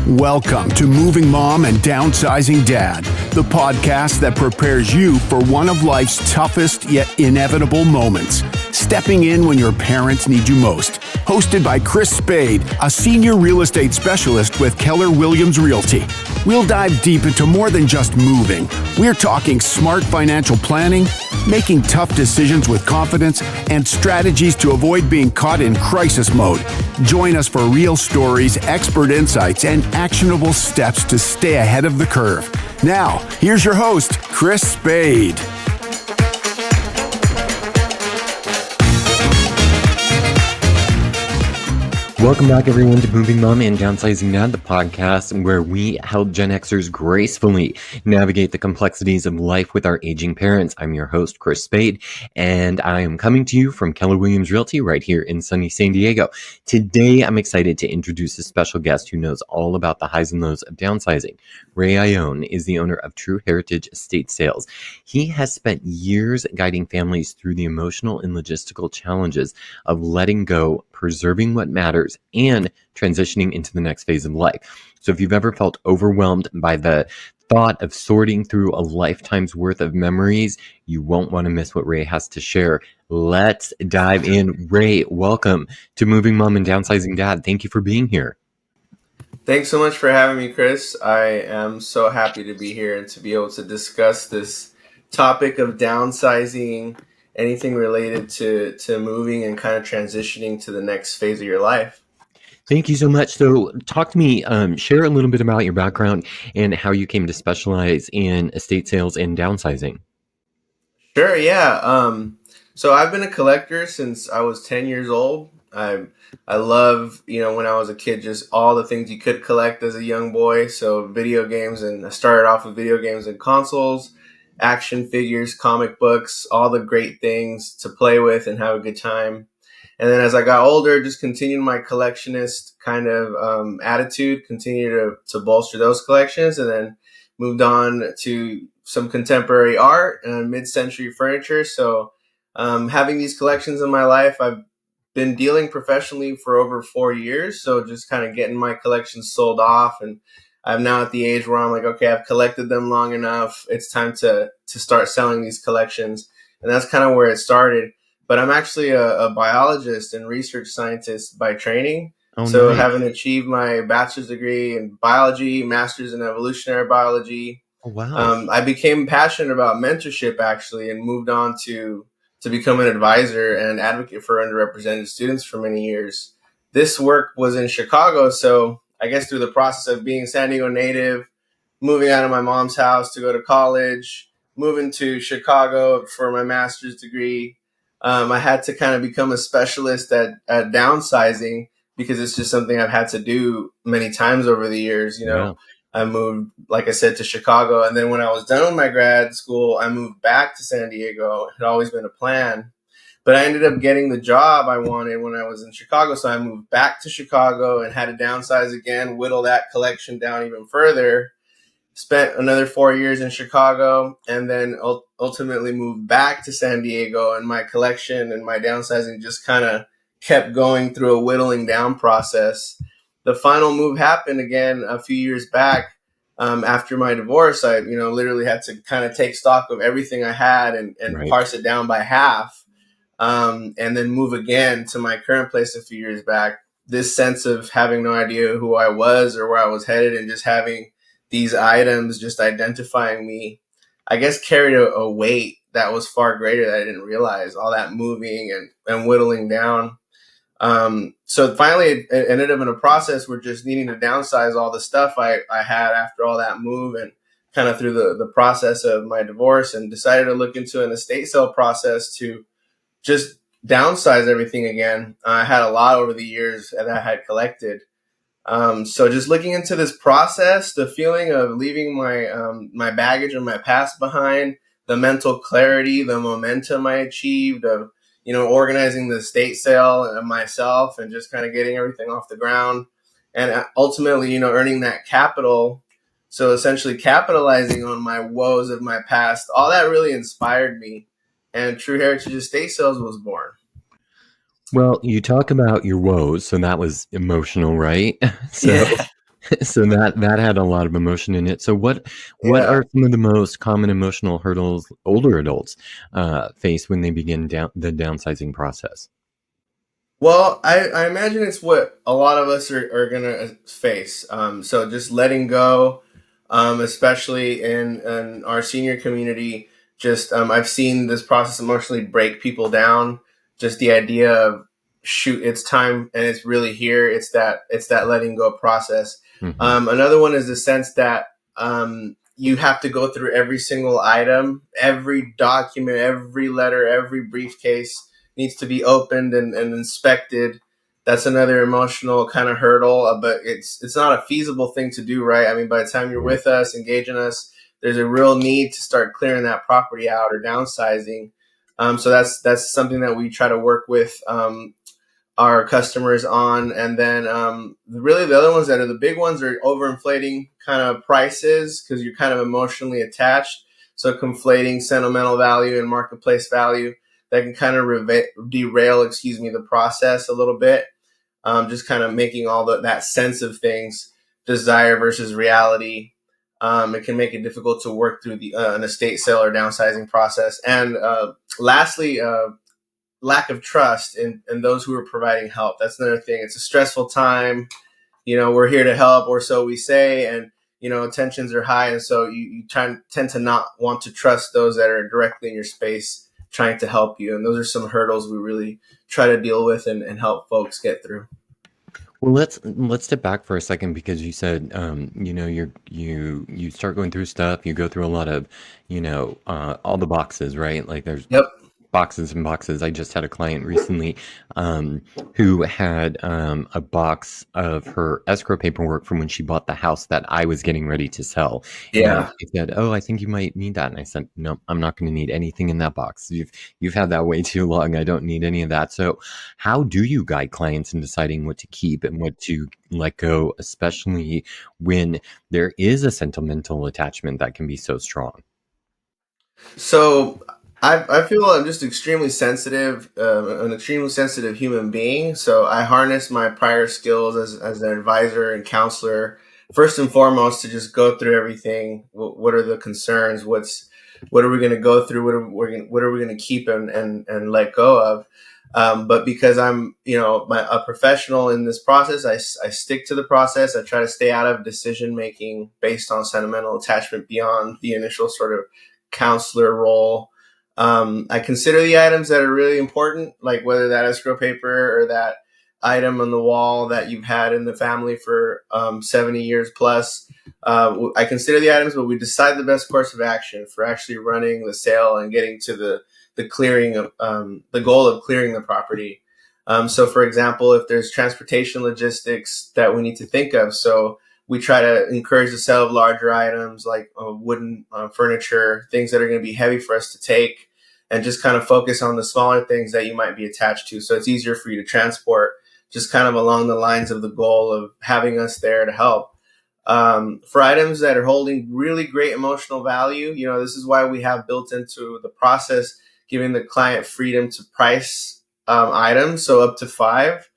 Welcome to Moving Mom and Downsizing Dad, the podcast that prepares you for one of life's toughest yet inevitable moments, stepping in when your parents need you most. Hosted by Chris Spade, a senior real estate specialist with Keller Williams Realty. We'll dive deep into more than just moving. We're talking smart financial planning, making tough decisions with confidence, and strategies to avoid being caught in crisis mode. Join us for real stories, expert insights, and actionable steps to stay ahead of the curve. Now, here's your host, Chris Spade. Welcome back, everyone, to Moving Mom and Downsizing Dad, the podcast where we help Gen Xers gracefully navigate the complexities of life with our aging parents. I'm your host, Chris Spade, and I am coming to you from Keller Williams Realty right here in sunny San Diego. Today, I'm excited to introduce a special guest who knows all about the highs and lows of downsizing. Rey Ayon is the owner of True Heritage Estate Sales. He has spent years guiding families through the emotional and logistical challenges of letting go, preserving what matters, and transitioning into the next phase of life. So if you've ever felt overwhelmed by the thought of sorting through a lifetime's worth of memories, you won't want to miss what Rey has to share. Let's dive in. Rey, welcome to Moving Mom and Downsizing Dad. Thank you for being here. Thanks so much for having me, Chris. I am so happy to be here and to be able to discuss this topic of downsizing, anything related to moving and kind of transitioning to the next phase of your life. Thank you so much. So talk to me, share a little bit about your background and how you came to specialize in estate sales and downsizing. Sure, yeah. So I've been a collector since I was 10 years old. I love, when I was a kid, just all the things you could collect as a young boy. So video games, and I started off with video games and consoles, action figures, comic books, all the great things to play with and have a good time. And then as I got older, just continued my collectionist kind of attitude, continued to bolster those collections, and then moved on to some contemporary art and mid-century furniture. So having these collections in my life, I've been dealing professionally for over 4 years. So just kind of getting my collections sold off, and I'm now at the age where I'm like, okay, I've collected them long enough. It's time to start selling these collections. And that's kind of where it started. But I'm actually a biologist and research scientist by training. So nice. Having achieved my bachelor's degree in biology, master's in evolutionary biology, Oh, wow. I became passionate about mentorship actually, and moved on to become an advisor and advocate for underrepresented students for many years. This work was in Chicago. So I guess through the process of being a San Diego native, moving out of my mom's house to go to college, moving to Chicago for my master's degree, I had to kind of become a specialist at downsizing, because it's just something I've had to do many times over the years. Yeah. I moved, like I said, to Chicago. And then when I was done with my grad school, I moved back to San Diego. It had always been a plan. But I ended up getting the job I wanted when I was in Chicago. So I moved back to Chicago and had to downsize again, whittle that collection down even further. Spent another 4 years in Chicago, and then ultimately moved back to San Diego. And my collection and my downsizing just kind of kept going through a whittling down process. The final move happened again a few years back. After my divorce, I literally had to kind of take stock of everything I had and Right. parse it down by half. And then move again to my current place a few years back. This sense of having no idea who I was or where I was headed, and just having these items just identifying me, I guess, carried a weight that was far greater that I didn't realize, all that moving and whittling down. So finally it ended up in a process where just needing to downsize all the stuff I had after all that move, and kind of through the process of my divorce, and decided to look into an estate sale process to just downsize everything again. I had a lot over the years that I had collected. So just looking into this process, the feeling of leaving my baggage and my past behind, the mental clarity, the momentum I achieved of, organizing the estate sale myself, and just kind of getting everything off the ground, and ultimately, earning that capital. So essentially capitalizing on my woes of my past, all that really inspired me. And True Heritage Estate Sales was born. Well, you talk about your woes, so that was emotional, right? So Yeah. So that had a lot of emotion in it. So what Yeah. are some of the most common emotional hurdles older adults face when they begin the downsizing process? Well, I imagine it's what a lot of us are going to face. So just letting go, especially in our senior community, just I've seen this process emotionally break people down. Just the idea of shoot, it's time and it's really here. It's that letting go process. Hmm. Another one is the sense that you have to go through every single item, every document, every letter, every briefcase needs to be opened and inspected. That's another emotional kind of hurdle, but it's not a feasible thing to do, right? I mean, by the time you're Right. with us, engaging us, there's a real need to start clearing that property out or downsizing. So that's something that we try to work with our customers on. And then really the other ones that are the big ones are overinflating kind of prices because you're kind of emotionally attached. So conflating sentimental value and marketplace value that can kind of derail, the process a little bit. Just kind of making all that sense of things, desire versus reality. It can make it difficult to work through an estate sale or downsizing process. And lastly, lack of trust in those who are providing help. That's another thing. It's a stressful time. We're here to help, or so we say, and tensions are high, and so you tend to not want to trust those that are directly in your space trying to help you. And those are some hurdles we really try to deal with and help folks get through. Well, let's step back for a second because you said, you start going through stuff, you go through a lot of, all the boxes, right? Like there's Yep. boxes and boxes. I just had a client recently who had a box of her escrow paperwork from when she bought the house that I was getting ready to sell. And Yeah. he said, "Oh, I think you might need that." And I said, "No, I'm not going to need anything in that box. You've had that way too long. I don't need any of that." So, how do you guide clients in deciding what to keep and what to let go, especially when there is a sentimental attachment that can be so strong? So I feel I'm just extremely sensitive, an extremely sensitive human being. So I harness my prior skills as an advisor and counselor, first and foremost, to just go through everything. What are the concerns? What are we going to go through? What are we going to keep and let go of? But because I'm, a professional in this process, I stick to the process. I try to stay out of decision making based on sentimental attachment beyond the initial sort of counselor role. I consider the items that are really important, like whether that escrow paper or that item on the wall that you've had in the family for 70 years plus. I consider the items, but we decide the best course of action for actually running the sale and getting to the clearing of the goal of clearing the property. So, for example, if there's transportation logistics that we need to think of, so we try to encourage the sale of larger items like wooden furniture, things that are going to be heavy for us to take, and just kind of focus on the smaller things that you might be attached to. So it's easier for you to transport, just kind of along the lines of the goal of having us there to help. For items that are holding really great emotional value, this is why we have built into the process giving the client freedom to price items, so up to 5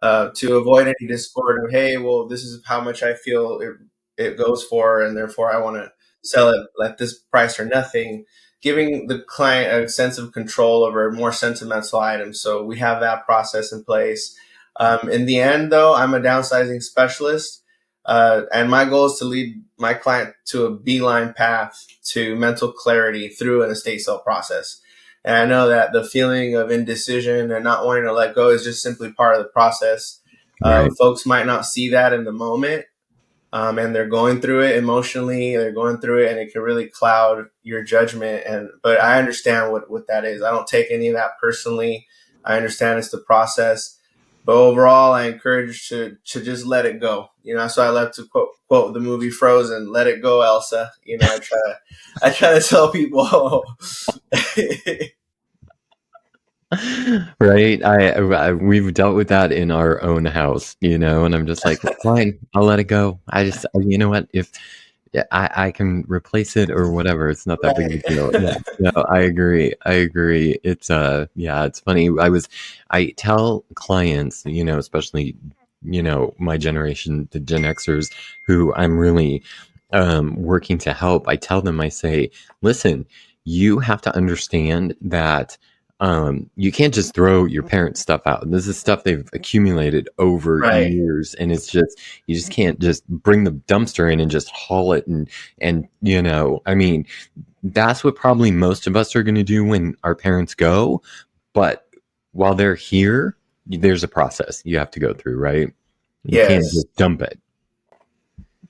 to avoid any discord of, hey, well, this is how much I feel it goes for, and therefore I want to sell it at this price or nothing, giving the client a sense of control over more sentimental items. So we have that process in place. In the end, though, I'm a downsizing specialist, and my goal is to lead my client to a beeline path to mental clarity through an estate sale process. And I know that the feeling of indecision and not wanting to let go is just simply part of the process. Right. Folks might not see that in the moment, and they're going through it emotionally. They're going through it, and it can really cloud your judgment. But I understand what that is. I don't take any of that personally. I understand it's the process. But overall, I encourage to just let it go. So I love to quote the movie Frozen, "Let it go, Elsa." I try to tell people. Right. We've dealt with that in our own house, and I'm just like, fine, I'll let it go. You know what? If yeah, I can replace it or whatever, it's not that big of a deal. Yeah. No, I agree. I agree. It's yeah, it's funny. I tell clients, especially my generation, the Gen Xers, who I'm really working to help. I tell them, I say, listen, you have to understand that you can't just throw your parents' stuff out. This is stuff they've accumulated over Right. years, and it's just, you just can't just bring the dumpster in and just haul it. And I mean, that's what probably most of us are going to do when our parents go. But while they're here, there's a process you have to go through, right? You can't Yes. just dump it.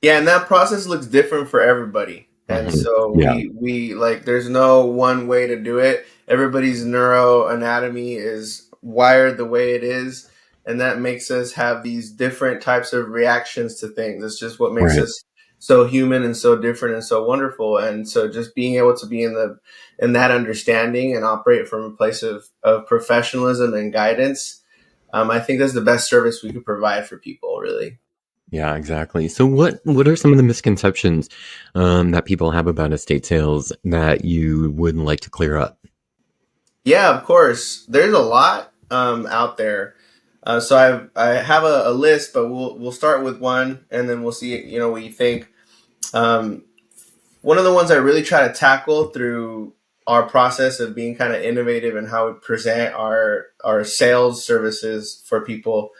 Yeah, and that process looks different for everybody. And Mhm. so Yeah, we like there's no one way to do it. Everybody's neuroanatomy is wired the way it is, and that makes us have these different types of reactions to things. It's just what makes right. us so human and so different and so wonderful. And so just being able to be in that understanding and operate from a place of professionalism and guidance, I think that's the best service we could provide for people, really. Yeah, exactly. So what are some of the misconceptions that people have about estate sales that you would like to clear up? Yeah, of course. There's a lot out there. So I have a list, but we'll start with one, and then we'll see what you think. Um, One of the ones I really try to tackle through our process of being kind of innovative and how we present our sales services for people.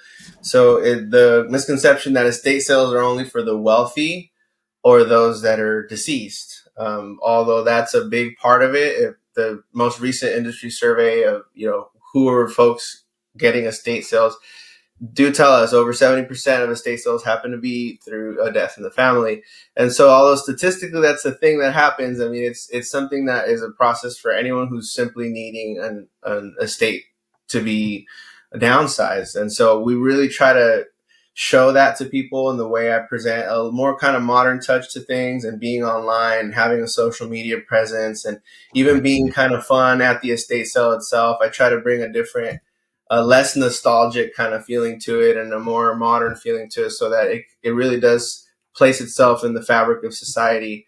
So the misconception that estate sales are only for the wealthy or those that are deceased. Although that's a big part of it. If the most recent industry survey of who are folks getting estate sales do tell us over 70% of estate sales happen to be through a death in the family. And so although statistically that's the thing that happens, I mean, it's something that is a process for anyone who's simply needing an estate to be downsized. And so we really try to show that to people in the way I present a more kind of modern touch to things, and being online, having a social media presence, and even Right. being kind of fun at the estate sale itself. I try to bring a less nostalgic kind of feeling to it and a more modern feeling to it, so that it really does place itself in the fabric of society.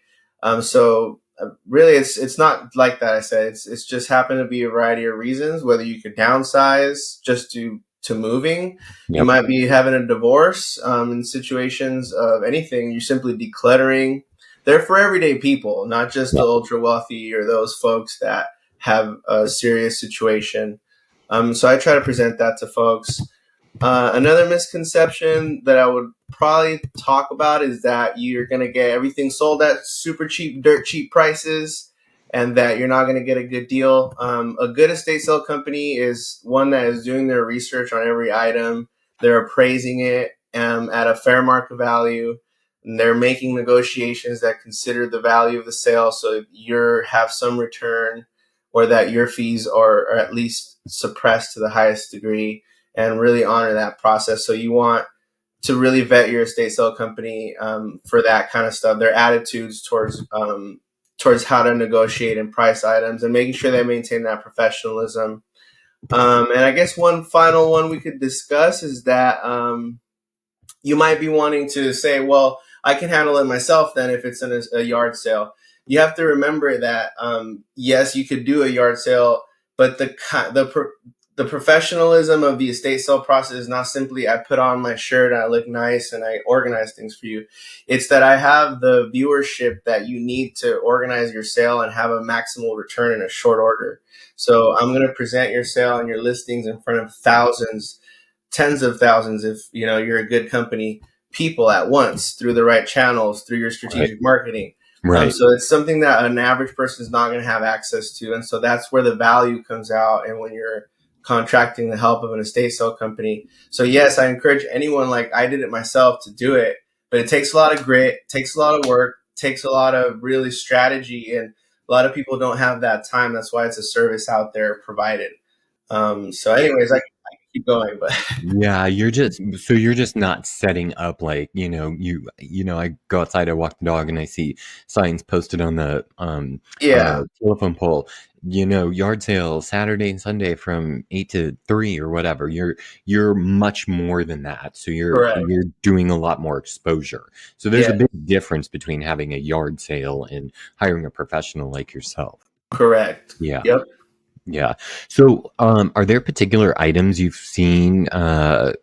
Really, it's not like that. I said it's just happened to be a variety of reasons. Whether you could downsize just to moving, you Yep. might be having a divorce. In situations of anything, you're simply decluttering. They're for everyday people, not just the Yep. ultra wealthy or those folks that have a serious situation. So I try to present that to folks. Another misconception that I would probably talk about is that you're going to get everything sold at super cheap, dirt cheap prices, and that you're not going to get a good deal. A good estate sale company is one that is doing their research on every item. They're appraising it at a fair market value. And they're making negotiations that consider the value of the sale, so you have some return, or that your fees are at least suppressed to the highest degree, and really honor that process. So you want to really vet your estate sale company for that kind of stuff. Their attitudes towards how to negotiate and price items, and making sure they maintain that professionalism. And I guess one final one we could discuss is that you might be wanting to say, well, I can handle it myself then if it's in a yard sale. You have to remember that, yes, you could do a yard sale, but the professionalism of the estate sale process is not simply I put on my shirt and I look nice and I organize things for you. It's that I have the viewership that you need to organize your sale and have a maximal return in a short order. So I'm going to present your sale and your listings in front of thousands, tens of thousands, if you're a good company, people at once, through the right channels, through your Right. strategic marketing. Right. So it's something that an average person is not going to have access to, and so that's where the value comes out. And when you're contracting the help of an estate sale company, so yes, I encourage anyone, like I did it myself, to do it, but it takes a lot of grit, takes a lot of work, takes a lot of really strategy, and a lot of people don't have that time. That's why it's a service out there provided. Anyways, I can keep going, but Yeah, you're just not setting up like, I go outside, I walk the dog and I see signs posted on the yeah, telephone pole, yard sale Saturday and Sunday from 8 to 3 or whatever. You're much more than that. So correct. you're doing a lot more exposure. So there's a Yeah, big difference between having a yard sale and hiring a professional like yourself. correct. Yeah. Yep. Yeah. So, are there particular items you've seen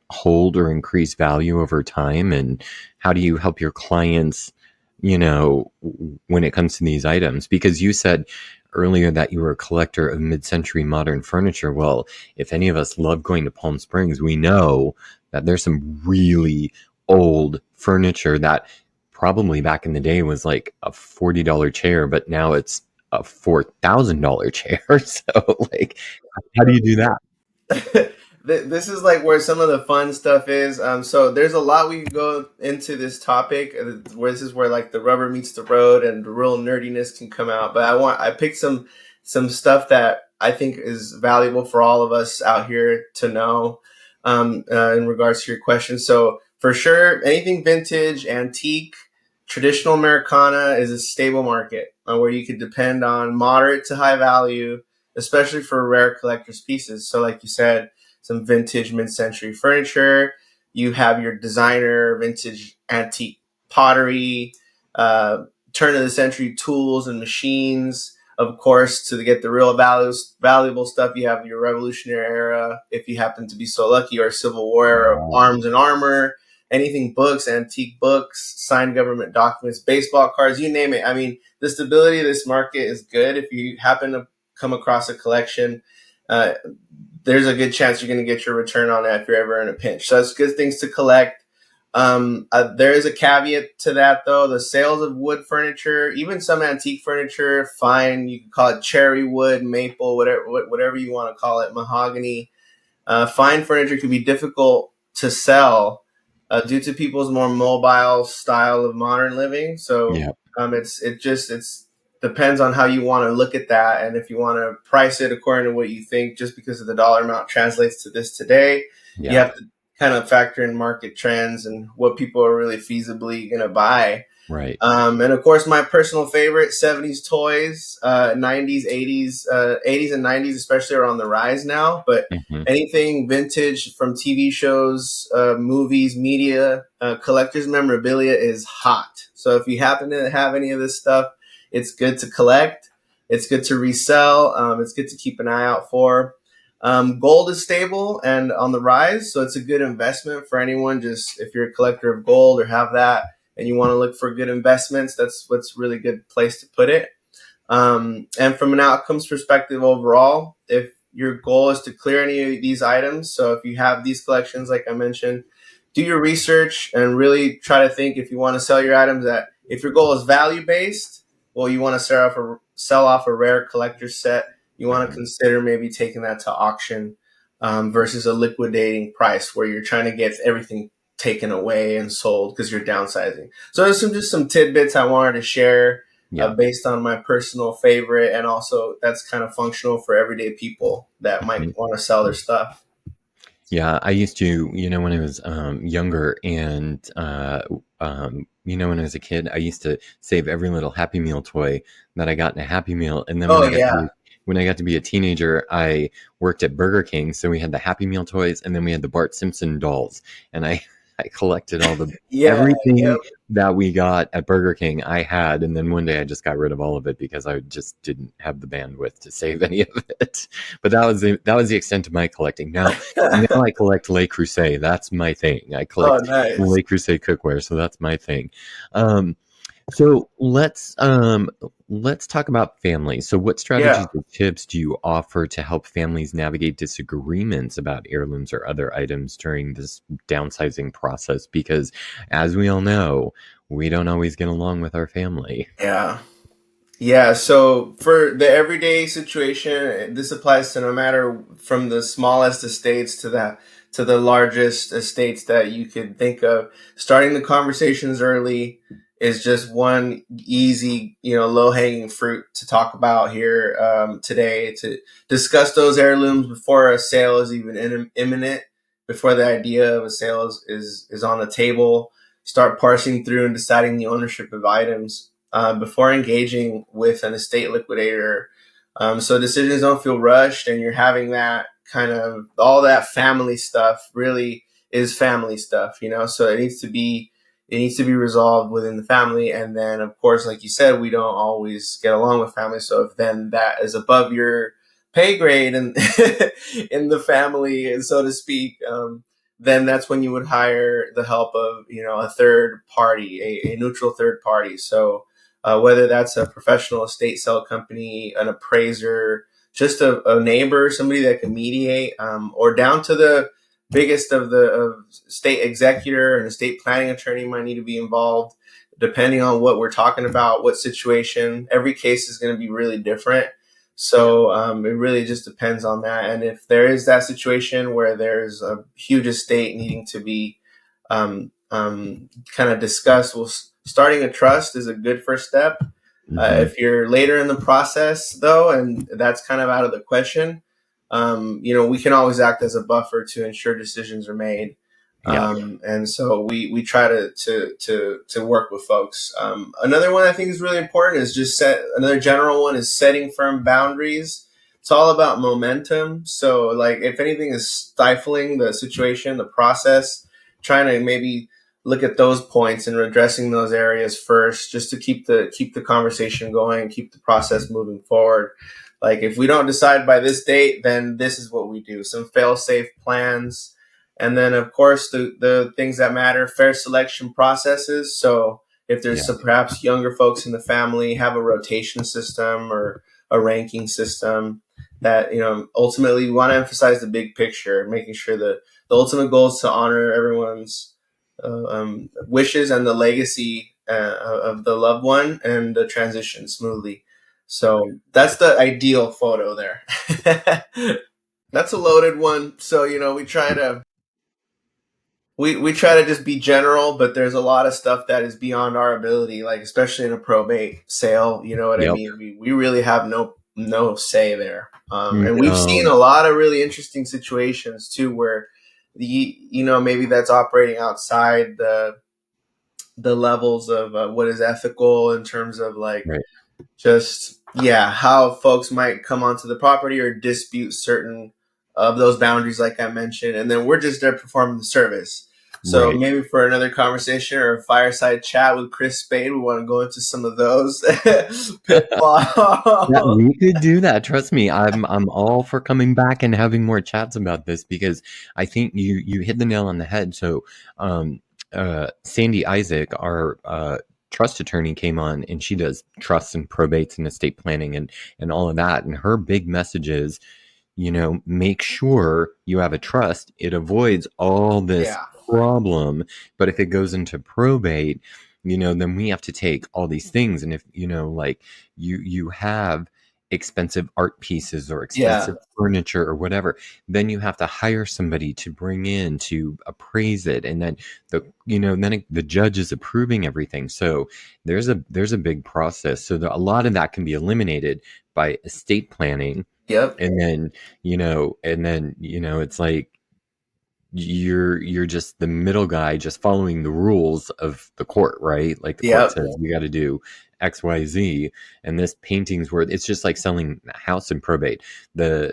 hold or increase value over time, and how do you help your clients, when it comes to these items? Because you said earlier that you were a collector of mid-century modern furniture. Well, if any of us love going to Palm Springs, we know that there's some really old furniture that probably back in the day was like a $40 chair, but now it's a $4,000 chair. So, like, how do you do that? This is like where some of the fun stuff is. So there's a lot we can go into this topic, where this is where like the rubber meets the road and the real nerdiness can come out. But I picked some stuff that I think is valuable for all of us out here to know in regards to your question. So for sure, anything vintage, antique, traditional Americana is a stable market where you could depend on moderate to high value, especially for rare collector's pieces. So like you said, some vintage mid-century furniture. You have your designer vintage antique pottery, turn of the century tools and machines. Of course, to get the real valuable stuff, you have your Revolutionary era, if you happen to be so lucky, or Civil War era, arms and armor, anything books, antique books, signed government documents, baseball cards, you name it. I mean, the stability of this market is good. If you happen to come across a collection, uh, there's a good chance you're going to get your return on that if you're ever in a pinch. So that's good things to collect. There is a caveat to that, though. The sales of wood furniture, even some antique furniture, fine. You can call it cherry wood, maple, whatever you want to call it, mahogany. Fine furniture can be difficult to sell due to people's more mobile style of modern living. So Yeah. it's depends on how you want to look at that, and if you want to price it according to what you think, just because of the dollar amount translates to this today. You Yeah. have to kind of factor in market trends and what people are really feasibly going to buy. Right. And of course, my personal favorite, 70s toys, 90s, 80s and 90s especially are on the rise now. But Hmm. anything vintage from TV shows, movies, media, collector's memorabilia is hot. So if you happen to have any of this stuff, it's good to collect. It's good to resell. It's good to keep an eye out for. Gold is stable and on the rise, so it's a good investment for anyone. Just if you're a collector of gold or have that, and you want to look for good investments, that's what's really good place to put it. And from an outcomes perspective overall, if your goal is to clear any of these items, so if you have these collections, like I mentioned, do your research and really try to think if you want to sell your items that if your goal is value based, well, you want to sell off a rare collector set. You want to Hmm. consider maybe taking that to auction versus a liquidating price where you're trying to get everything taken away and sold because you're downsizing. So there's just some tidbits I wanted to share Yeah. based on my personal favorite, and also that's kind of functional for everyday people that might Hmm. want to sell their stuff. Yeah. I used to, when I was younger and, when I was a kid, I used to save every little Happy Meal toy that I got in a Happy Meal. And then Oh yeah, when I got to be a teenager, I worked at Burger King. So we had the Happy Meal toys, and then we had the Bart Simpson dolls. And I collected yeah, yeah. everything that we got at Burger King I had. And then one day I just got rid of all of it because I just didn't have the bandwidth to save any of it. But that was the extent of my collecting. Now I collect Le Creuset. That's my thing. I Oh, collect nice. Le Creuset cookware, so that's my thing. Um, so let's talk about families. So what Yeah. strategies or tips do you offer to help families navigate disagreements about heirlooms or other items during this downsizing process? Because as we all know, we don't always get along with our family. Yeah. Yeah, so for the everyday situation, this applies to no matter from the smallest estates to the largest estates that you could think of. Starting the conversations early is just one easy, low hanging fruit to talk about here today. To discuss those heirlooms before a sale is even imminent, before the idea of a sale is on the table. Start parsing through and deciding the ownership of items before engaging with an estate liquidator. So decisions don't feel rushed, and you're having that kind of all that family stuff really is family stuff. So it needs to be resolved within the family, and then of course, like you said, we don't always get along with family. So if then that is above your pay grade and in the family, so to speak, then that's when you would hire the help of, a third party, a neutral third party. So whether that's a professional estate sale company, an appraiser, just a neighbor, somebody that can mediate, or down to the biggest of the state executor and estate planning attorney might need to be involved, depending on what we're talking about, what situation. Every case is going to be really different. So it really just depends on that. And if there is that situation where there's a huge estate needing to be kind of discussed, starting a trust is a good first step. If you're later in the process, though, and that's kind of out of the question, we can always act as a buffer to ensure decisions are made. And so we try to work with folks. Another one I think is really important is another general one is setting firm boundaries. It's all about momentum. So like if anything is stifling the situation, the process, trying to maybe look at those points and addressing those areas first, just to keep the conversation going, keep the process moving forward. Like if we don't decide by this date, then this is what we do. Some fail-safe plans. And then, of course, the things that matter, fair selection processes. So if there's some perhaps younger folks in the family, have a rotation system or a ranking system that, ultimately we want to emphasize the big picture, making sure that the ultimate goal is to honor everyone's wishes and the legacy of the loved one and the transition smoothly. So that's the ideal photo there. That's a loaded one. So, we try to just be general, but there's a lot of stuff that is beyond our ability, like especially in a probate sale. You know what I mean? We really have no say there. And we've seen a lot of really interesting situations too, where maybe that's operating outside the levels of what is ethical in terms of like how folks might come onto the property or dispute certain of those boundaries, like I mentioned, and then we're just there performing the service. So maybe for another conversation or a fireside chat with Chris Spade, we want to go into some of those. We could do that. Trust me, I'm all for coming back and having more chats about this, because I think you hit the nail on the head. So Sandy Isaac, our trust attorney, came on, and she does trusts and probates and estate planning and all of that. And her big message is, make sure you have a trust. It avoids all this problem. But if it goes into probate, then we have to take all these things. And if, like you have expensive art pieces or expensive furniture or whatever, then you have to hire somebody to bring in to appraise it. And then the judge is approving everything. So there's a big process. So a lot of that can be eliminated by estate planning. And then, it's like you're just the middle guy, just following the rules of the court, right? Like the court says you got to do X, Y, Z, and this painting's worth. It's just like selling a house in probate. The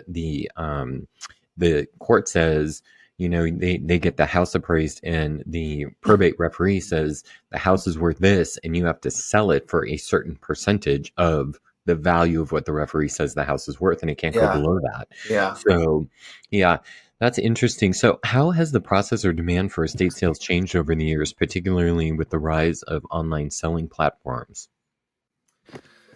court says, they get the house appraised, and the probate referee says the house is worth this, and you have to sell it for a certain percentage of the value of what the referee says the house is worth, and it can't go below that. So, that's interesting. So how has the process or demand for estate sales changed over the years, particularly with the rise of online selling platforms?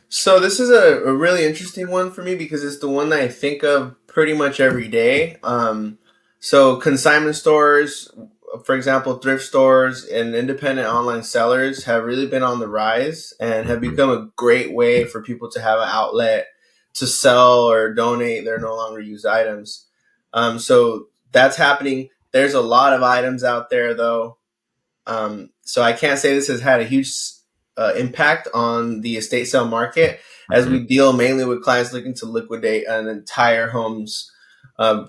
So this is a really interesting one for me, because it's the one that I think of pretty much every day. So consignment stores, for example, thrift stores and independent online sellers have really been on the rise and have become a great way for people to have an outlet to sell or donate their no longer used items. So that's happening. There's a lot of items out there, though. So I can't say this has had a huge impact on the estate sale market, as we deal mainly with clients looking to liquidate an entire home's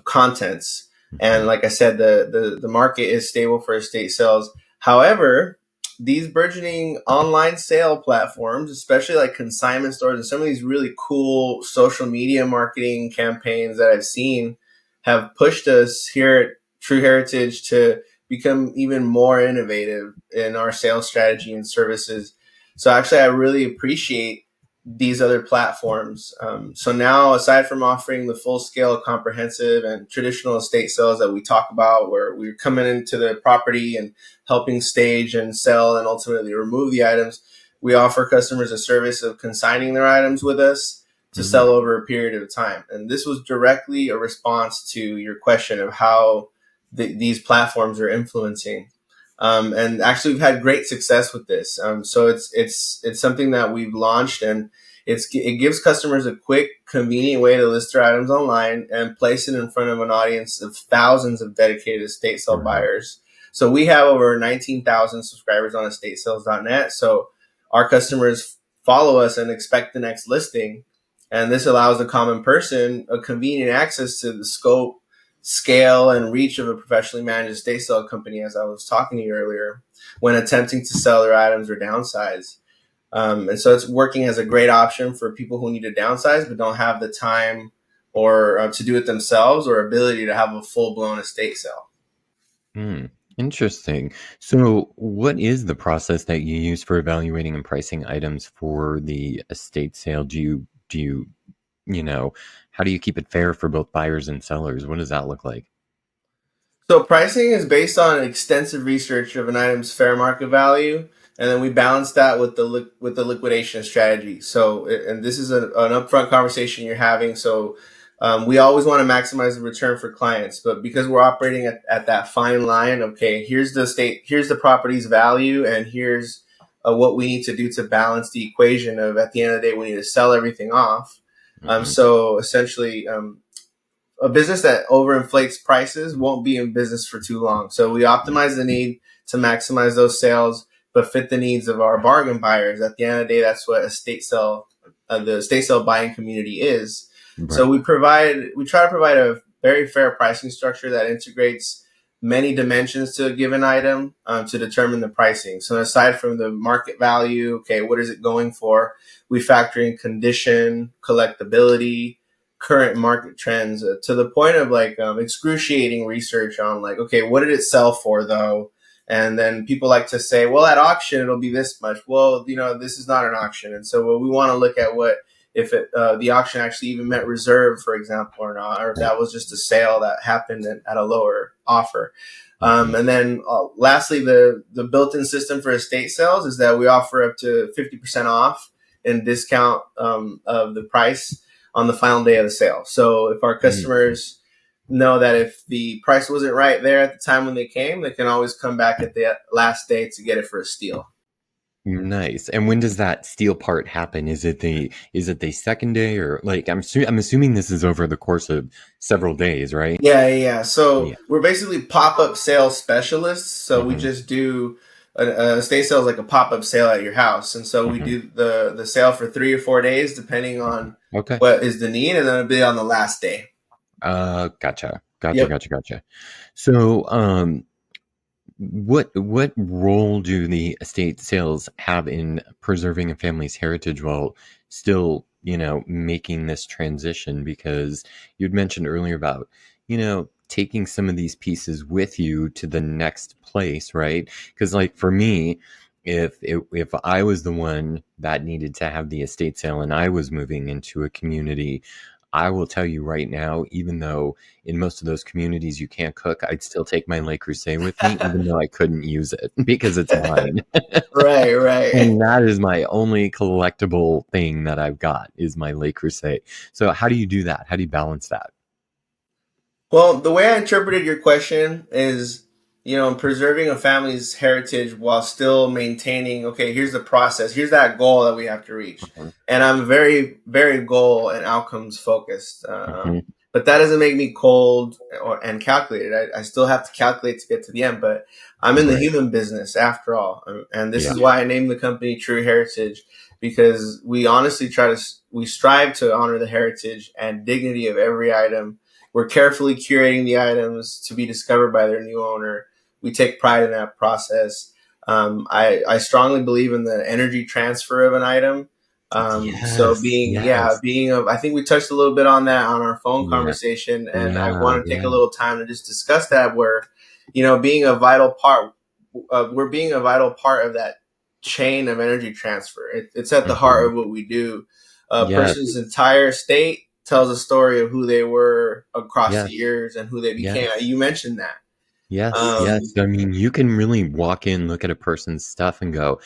contents. And like I said, the market is stable for estate sales. However, these burgeoning online sale platforms, especially like consignment stores and some of these really cool social media marketing campaigns that I've seen, have pushed us here at True Heritage to become even more innovative in our sales strategy and services. So actually, I really appreciate these other platforms. So now, aside from offering the full scale, comprehensive, and traditional estate sales that we talk about, where we're coming into the property and helping stage and sell and ultimately remove the items, we offer customers a service of consigning their items with us to sell over a period of time. And this was directly a response to your question of how these platforms are influencing. And actually, we've had great success with this. So it's something that we've launched, and it gives customers a quick, convenient way to list their items online and place it in front of an audience of thousands of dedicated estate sale buyers. So we have over 19,000 subscribers on estatesales.net. So our customers follow us and expect the next listing, and this allows the common person a convenient access to the scope, scale, and reach of a professionally managed estate sale company, as I was talking to you earlier, when attempting to sell their items or downsize. And so it's working as a great option for people who need to downsize but don't have the time or to do it themselves or ability to have a full-blown estate sale. Interesting. So what is the process that you use for evaluating and pricing items for the estate sale? Do you, how do you keep it fair for both buyers and sellers? What does that look like? So pricing is based on extensive research of an item's fair market value, and then we balance that with the liquidation strategy. So, and this is an upfront conversation you're having. So, we always want to maximize the return for clients, but because we're operating at that fine line, okay, here's the property's value, and here's what we need to do to balance the equation of, at the end of the day, we need to sell everything off. So essentially, a business that overinflates prices won't be in business for too long. So we optimize the need to maximize those sales, but fit the needs of our bargain buyers. At the end of the day, that's what the estate sale buying community is. Right. So we try to provide a very fair pricing structure that integrates many dimensions to a given item to determine the pricing. So aside from the market value, okay, what is it going for? We factor in condition, collectability, current market trends, to the point of excruciating research on okay, what did it sell for though? And then people like to say, well, at auction, it'll be this much. Well, this is not an auction. And so we want to look at if the auction actually even met reserve, for example, or not, or if that was just a sale that happened at a lower offer. And then lastly, the built-in system for estate sales is that we offer up to 50% off in discount of the price on the final day of the sale. So if our customers know that if the price wasn't right there at the time when they came, they can always come back at the last day to get it for a steal. Nice. And when does that steal part happen? Is it the second day, or I'm assuming this is over the course of several days, right? Yeah. So we're basically pop-up sales specialists. So we just do a estate sale is like a pop-up sale at your house. And so we do the sale for 3 or 4 days, depending on what is the need. And then it'll be on the last day. Gotcha. So, what role do the estate sales have in preserving a family's heritage while still, making this transition? Because you'd mentioned earlier about, taking some of these pieces with you to the next place, right? Because for me, if I was the one that needed to have the estate sale and I was moving into a community, I will tell you right now, even though in most of those communities you can't cook, I'd still take my Le Creuset with me, even though I couldn't use it because it's mine. Right. And that is my only collectible thing that I've got is my Le Creuset. So how do you do that? How do you balance that? Well, the way I interpreted your question is, preserving a family's heritage while still maintaining, okay, here's the process, here's that goal that we have to reach. And I'm very, very goal and outcomes focused. But that doesn't make me cold and calculated. I still have to calculate to get to the end, but I'm in the human business after all. And this is why I named the company True Heritage, because we honestly we strive to honor the heritage and dignity of every item. We're carefully curating the items to be discovered by their new owner. We take pride in that process. I strongly believe in the energy transfer of an item. So I think we touched a little bit on that on our phone conversation, and I want to take a little time to just discuss that, where, being a vital part, we're being a vital part of that chain of energy transfer. It's at the heart Mhm. of what we do. A Yes, person's entire state tells a story of who they were across the yes, years and who they became. yes, You mentioned that. yes, Um, yes. I mean, you can really walk in, look at a person's stuff, and go,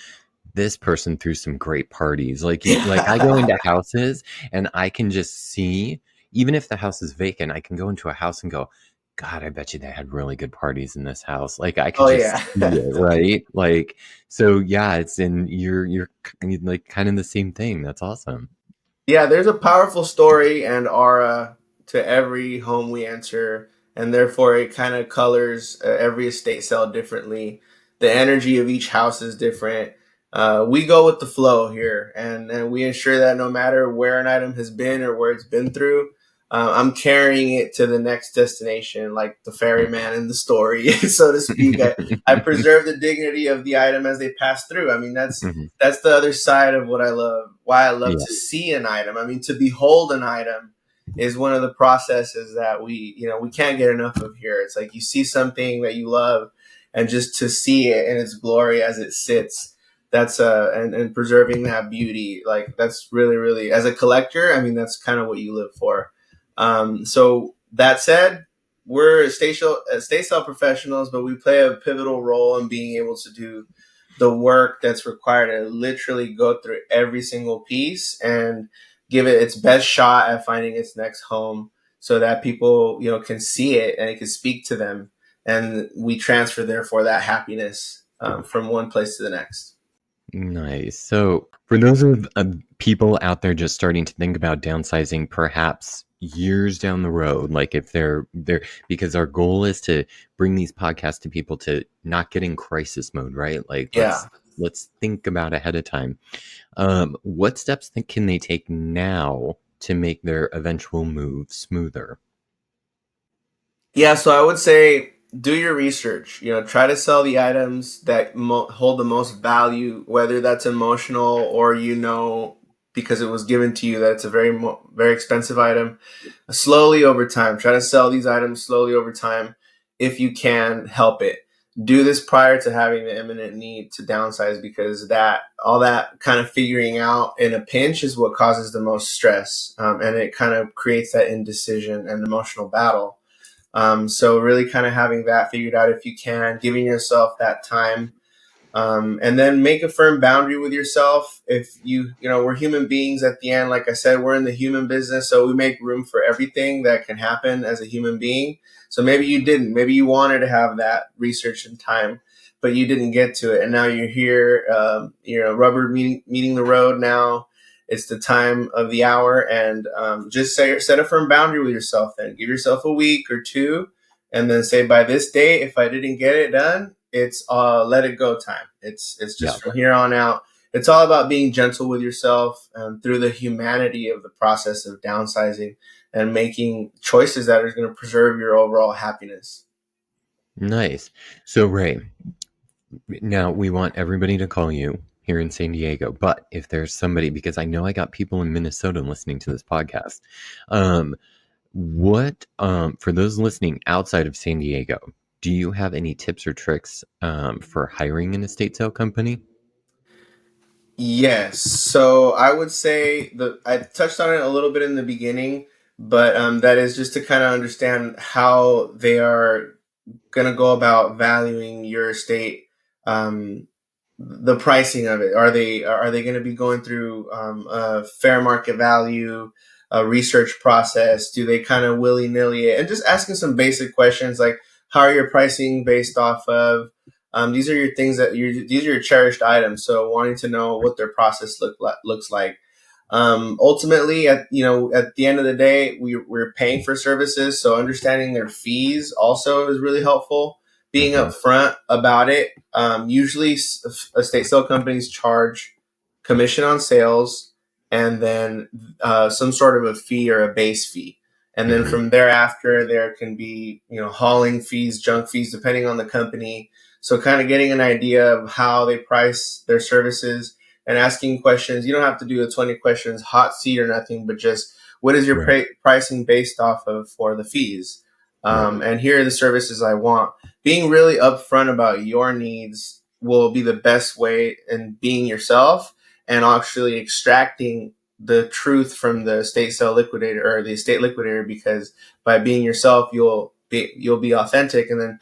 this person threw some great parties. Like I go into houses and I can just see, even if the house is vacant, I can go into a house and go, God, I bet you they had really good parties in this house. Like I could oh just yeah. see it, right? Like so, yeah. It's in like kind of the same thing. That's awesome. Yeah, there's a powerful story and aura to every home we enter, and therefore it kind of colors every estate sale differently. The energy of each house is different. We go with the flow here, and we ensure that no matter where an item has been or where it's been through, I'm carrying it to the next destination, like the ferryman in the story, so to speak. I preserve the dignity of the item as they pass through. I mean, Mhm. that's the other side of what I love. Why I love Yeah. to see an item. I mean, to behold an item is one of the processes that we can't get enough of here. It's like you see something that you love, and just to see it in its glory as it sits. That's and preserving that beauty. Like that's really, really, as a collector. I mean, that's kind of what you live for. So that said, we're estate sale professionals, but we play a pivotal role in being able to do the work that's required to literally go through every single piece and give it its best shot at finding its next home, so that people can see it and it can speak to them, and we transfer therefore that happiness from one place to the next. Nice. So, for those of people out there just starting to think about downsizing, perhaps years down the road, like if they're because our goal is to bring these podcasts to people to not get in crisis mode, right? Like Yeah. let's think about ahead of time. What steps can they take now to make their eventual move smoother? Yeah, so I would say do your research. Try to sell the items that hold the most value, whether that's emotional or because it was given to you that it's a very expensive item. Slowly over time, try to sell these items slowly over time if you can help it. Do this prior to having the imminent need to downsize, because that all that kind of figuring out in a pinch is what causes the most stress, and it kind of creates that indecision and emotional battle. So really kind of having that figured out if you can, giving yourself that time, and then make a firm boundary with yourself. If we're human beings at the end, like I said, we're in the human business, so we make room for everything that can happen as a human being. So maybe you didn't, maybe you wanted to have that research and time, but you didn't get to it. And now you're here, rubber meeting the road now. It's the time of the hour, and just set a firm boundary with yourself. Then give yourself a week or two, and then say, by this day, if I didn't get it done, it's let it go time. It's Yeah. just from here on out. It's all about being gentle with yourself, through the humanity of the process of downsizing and making choices that are going to preserve your overall happiness. Nice. So, Ray, now we want everybody to call you here in San Diego, but if there's somebody, because I know I got people in Minnesota listening to this podcast, um, for those listening outside of San Diego, do you have any tips or tricks for hiring an estate sale company? Yes. So I would say I touched on it a little bit in the beginning, but that is just to kind of understand how they are going to go about valuing your estate. Um, the pricing of it, are they going to be going through a fair market value, a research process? Do they kind of willy-nilly it? And just asking some basic questions like, how are your pricing based off of? These are your things these are your cherished items, so wanting to know what their process looks like. Ultimately, at the end of the day, we're paying for services, so understanding their fees also is really helpful. Being Mm-hmm. upfront about it. Usually, estate sale companies charge commission on sales, and then some sort of a fee or a base fee. And then Mm-hmm. from thereafter, there can be hauling fees, junk fees, depending on the company. So, kind of getting an idea of how they price their services and asking questions. You don't have to do a 20 questions hot seat or nothing, but just what is your Right. pricing based off of for the fees? Right. And here are the services I want. Being really upfront about your needs will be the best way in being yourself and actually extracting the truth from the estate sale liquidator or the estate liquidator, because by being yourself, you'll be authentic. And then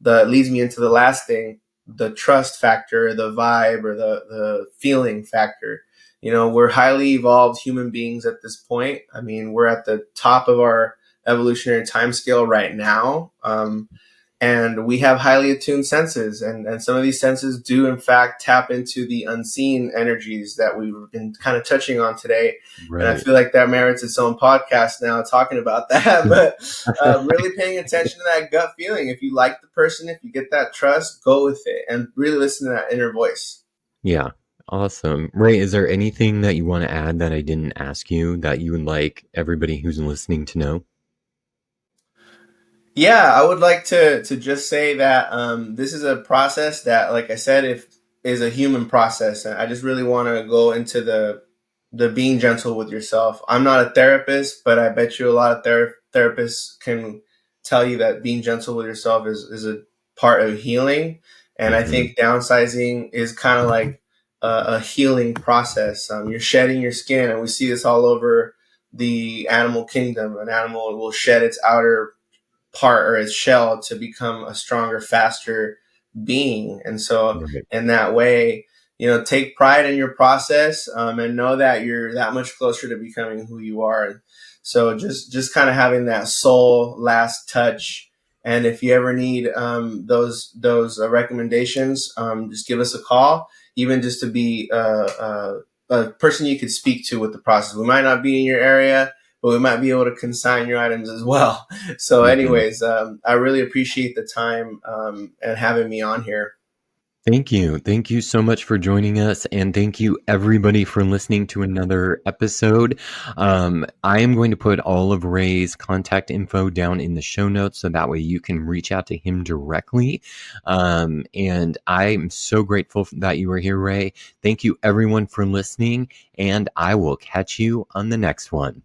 that leads me into the last thing, the trust factor, the vibe, or the feeling factor. You know, we're highly evolved human beings at this point. I mean, we're at the top of our evolutionary time scale right now. And we have highly attuned senses, and some of these senses do in fact tap into the unseen energies that we've been kind of touching on today. Right. And I feel like that merits its own podcast now, talking about that. But really paying attention to that gut feeling. If you like the person, if you get that trust, go with it and really listen to that inner voice. Yeah. Awesome. Ray, is there anything that you want to add that I didn't ask you that you would like everybody who's listening to know? Yeah, I would like to just say that this is a process that, like I said, is a human process, and I just really want to go into the being gentle with yourself. I'm not a therapist, but I bet you a lot of therapists can tell you that being gentle with yourself is a part of healing, and I think downsizing is kind of like a healing process. You're shedding your skin, and we see this all over the animal kingdom. An animal will shed its outer part or its shell to become a stronger, faster being. And so in that way, take pride in your process, and know that you're that much closer to becoming who you are. And so just kind of having that soul last touch. And if you ever need those recommendations, just give us a call, even just to be a person you could speak to with the process. We might not be in your area, but we might be able to consign your items as well. So anyways, I really appreciate the time and having me on here. Thank you. Thank you so much for joining us. And thank you everybody for listening to another episode. I am going to put all of Ray's contact info down in the show notes, so that way you can reach out to him directly. And I'm so grateful that you were here, Ray. Thank you everyone for listening, and I will catch you on the next one.